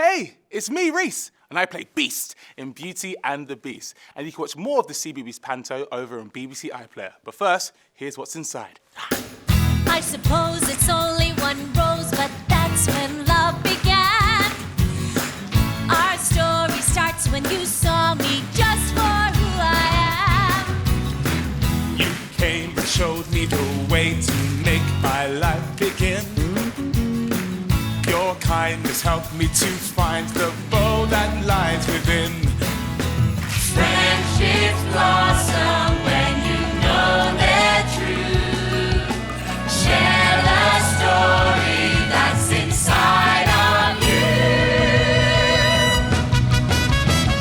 Hey, it's me, Reese, and I play Beast in Beauty and the Beast. And you can watch more of the CBeebies Panto over on BBC iPlayer. But first, here's what's inside. I suppose it's only one rose, but that's when love began. Our story starts when you saw me just for who I am. You came and showed me the way to make my life begin. Your kindness helped me to find the bow that lies within. Friendships blossom when you know they're true. Share the story that's inside of you.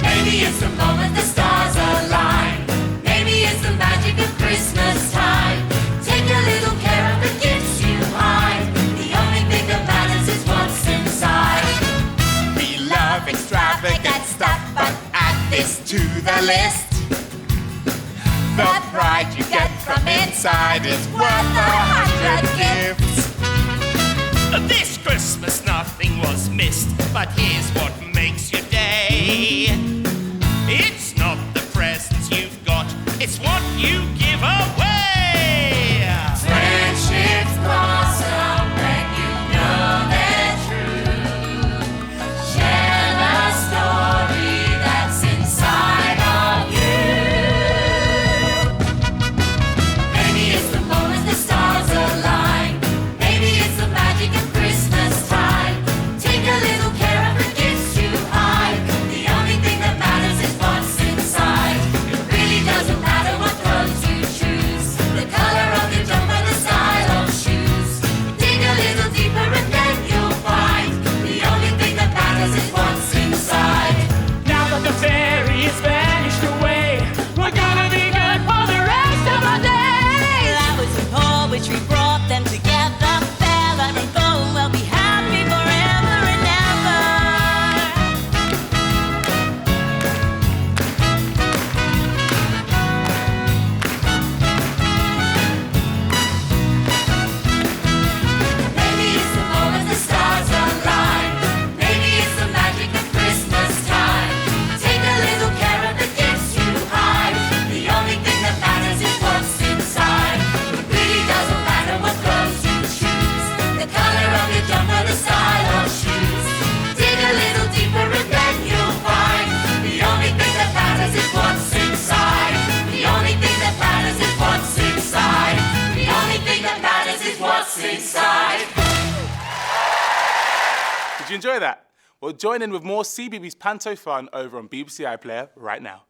Maybe it's the moment the stars align. Maybe it's the magic of Christmas time. Take a little care of the gifts you hide. The only thing that matters is what's inside. We love extravagant stuff, but add this to the list. The pride you get from inside is worth 100 gifts. This Christmas nothing was missed, but here's what makes your day. It's not the presents you've got, it's what you give away. Friendships blossom when you know they're true. Share the story that's inside of you. Maybe it's the moment the stars align. Maybe it's the magic of Christmas time. Take a little care of the gifts you hide. The only thing that matters is what's inside. It really doesn't matter what clothes you choose, the color of your jumper, the style of shoes. Dig a little deeper and then you'll find the only thing that matters is what's inside. Now that the fairy has vanished away, we're gonna be good for the rest of our days. Flowers and poetry brought them together. Bella and Bo will be happy forever and ever. Maybe it's the moment the stars align. Maybe it's the magic of Christmas time. Take a little care of the gifts you hide. The only thing that matters is what's inside. It really doesn't matter what clothes you choose, the color of your jumper, the style of shoes. Dig a little deeper and then you'll find the only thing that matters is what's inside. The only thing that matters is what's inside. The only thing that matters is what's inside. Did you enjoy that? Well, join in with more CBeebies Panto fun over on BBC iPlayer right now.